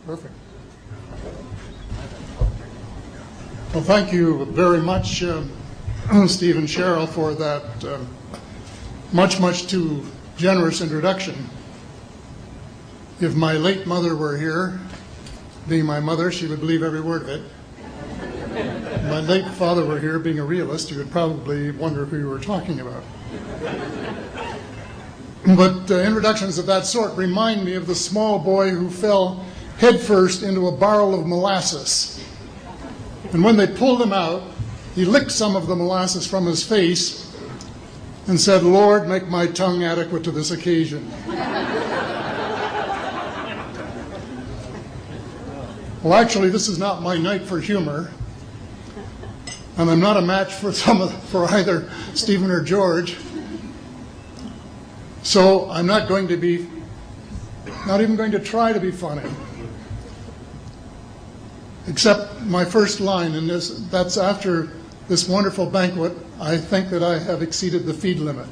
Perfect. Well, thank you very much, Steve and Cheryl, for that much too generous introduction. If my late mother were here, being my mother, she would believe every word of it. If my late father were here, being a realist, he would probably wonder who you were talking about. But introductions of that sort remind me of the small boy who fell headfirst into a barrel of molasses. And when they pulled him out, he licked some of the molasses from his face and said, "Lord, make my tongue adequate to this occasion." Well, actually, this is not my night for humor, and I'm not a match for either Stephen or George. So I'm not even going to try to be funny. Except my first line, and that's after this wonderful banquet, I think that I have exceeded the feed limit.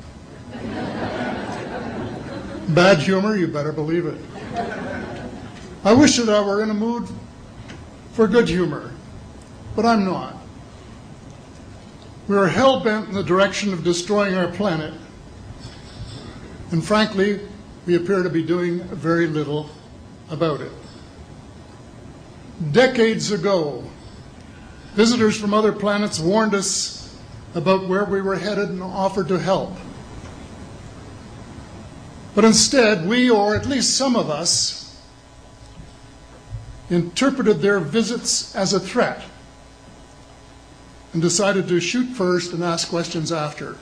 Bad humor, you better believe it. I wish that I were in a mood for good humor, but I'm not. We are hell-bent in the direction of destroying our planet, and frankly, we appear to be doing very little about it. Decades ago, visitors from other planets warned us about where we were headed and offered to help. But instead, we, or at least some of us, interpreted their visits as a threat and decided to shoot first and ask questions after.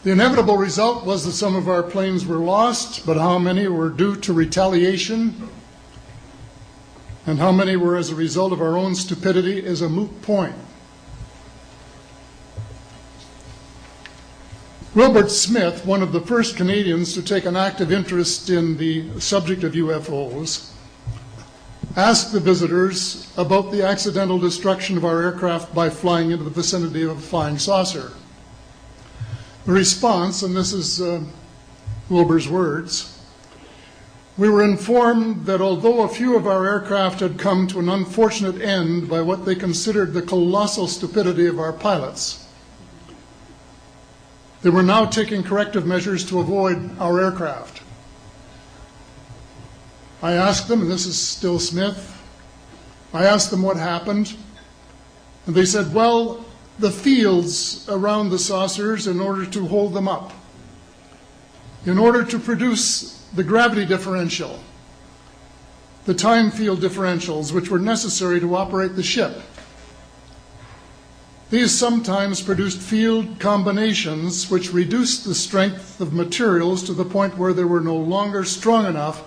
The inevitable result was that some of our planes were lost, but how many were due to retaliation and how many were as a result of our own stupidity is a moot point. Wilbert Smith, one of the first Canadians to take an active interest in the subject of UFOs, asked the visitors about the accidental destruction of our aircraft by flying into the vicinity of a flying saucer. The response, and this is Wilbur's words, "We were informed that although a few of our aircraft had come to an unfortunate end by what they considered the colossal stupidity of our pilots, they were now taking corrective measures to avoid our aircraft." I asked them, and this is still Smith, I asked them what happened, and they said, well, the fields around the saucers, in order to hold them up, in order to produce the gravity differential, the time field differentials, which were necessary to operate the ship. These sometimes produced field combinations which reduced the strength of materials to the point where they were no longer strong enough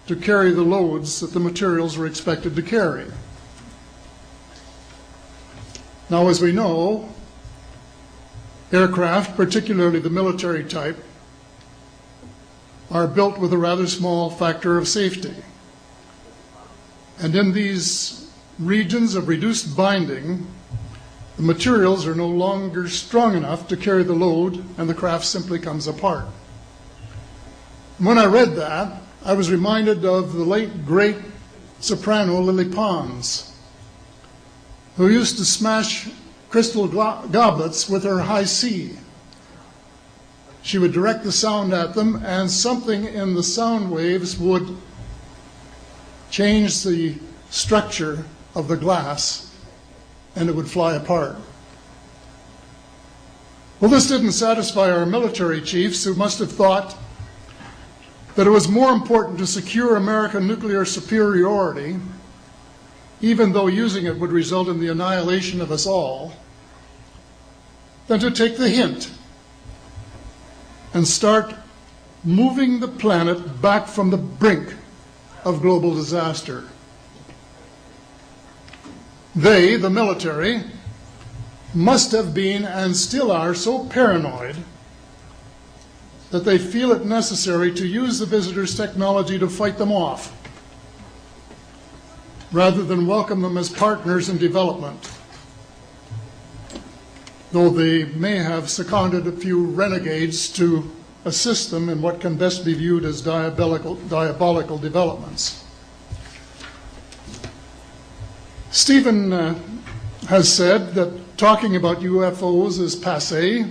to carry the loads that the materials were expected to carry. Now, as we know, aircraft, particularly the military type, are built with a rather small factor of safety. And in these regions of reduced binding, the materials are no longer strong enough to carry the load, and the craft simply comes apart. And when I read that, I was reminded of the late, great soprano Lily Pons, who used to smash crystal goblets with her high C. She would direct the sound at them, and something in the sound waves would change the structure of the glass, and it would fly apart. Well, this didn't satisfy our military chiefs, who must have thought that it was more important to secure American nuclear superiority, even though using it would result in the annihilation of us all, than to take the hint and start moving the planet back from the brink of global disaster. They, the military, must have been and still are so paranoid that they feel it necessary to use the visitors' technology to fight them off, rather than welcome them as partners in development, though they may have seconded a few renegades to assist them in what can best be viewed as diabolical developments. Stephen has said that talking about UFOs is passé,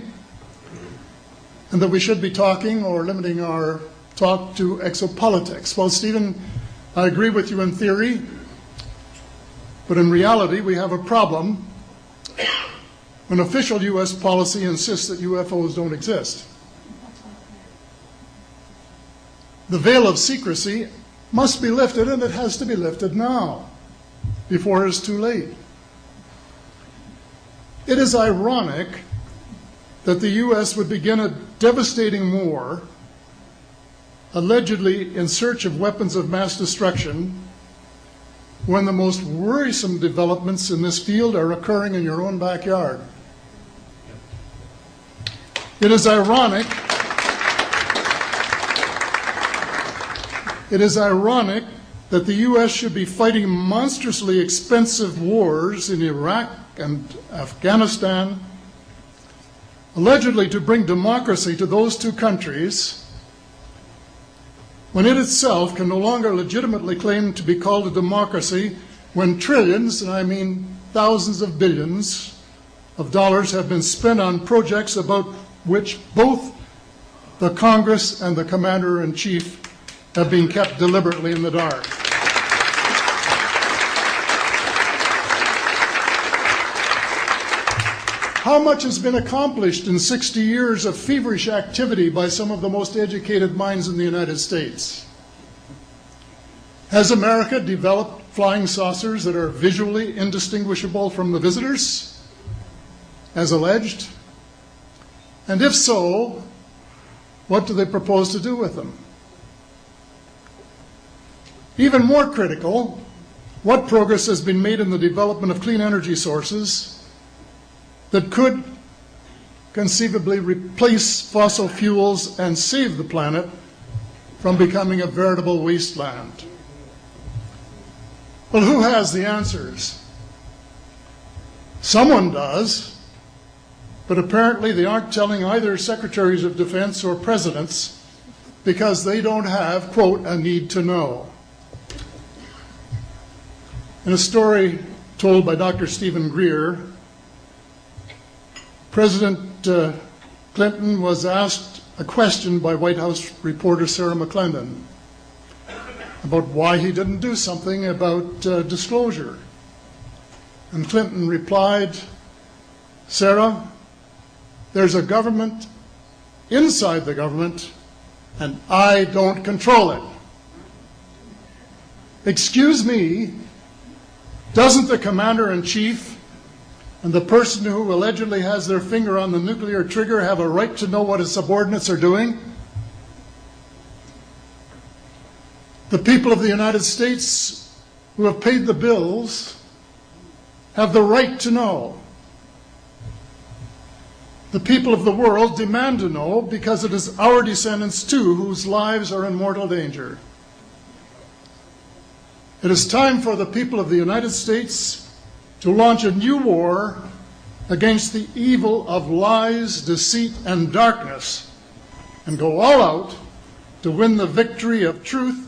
and that we should be talking or limiting our talk to exopolitics. Well, Stephen, I agree with you in theory, but in reality we have a problem when official U.S. policy insists that UFOs don't exist. The veil of secrecy must be lifted, and it has to be lifted now, before it's too late. It is ironic that the U.S. would begin a devastating war, allegedly in search of weapons of mass destruction, when the most worrisome developments in this field are occurring in your own backyard. It is ironic that the U.S. should be fighting monstrously expensive wars in Iraq and Afghanistan, allegedly to bring democracy to those two countries, when it itself can no longer legitimately claim to be called a democracy, when trillions, and I mean thousands of billions of dollars, have been spent on projects about which both the Congress and the Commander-in-Chief have been kept deliberately in the dark. How much has been accomplished in 60 years of feverish activity by some of the most educated minds in the United States? Has America developed flying saucers that are visually indistinguishable from the visitors, as alleged? And if so, what do they propose to do with them? Even more critical, what progress has been made in the development of clean energy sources that could conceivably replace fossil fuels and save the planet from becoming a veritable wasteland? Well, who has the answers? Someone does, but apparently they aren't telling either secretaries of defense or presidents, because they don't have, quote, a need to know. In a story told by Dr. Stephen Greer, President Clinton was asked a question by White House reporter Sarah McClendon about why he didn't do something about disclosure. And Clinton replied, "Sarah, there's a government inside the government, and I don't control it." Excuse me, doesn't the Commander-in-Chief and the person who allegedly has their finger on the nuclear trigger have a right to know what his subordinates are doing? The people of the United States who have paid the bills have the right to know. The people of the world demand to know, because it is our descendants too whose lives are in mortal danger. It is time for the people of the United States to launch a new war against the evil of lies, deceit, and darkness, and go all out to win the victory of truth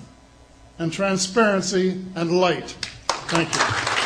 and transparency and light. Thank you.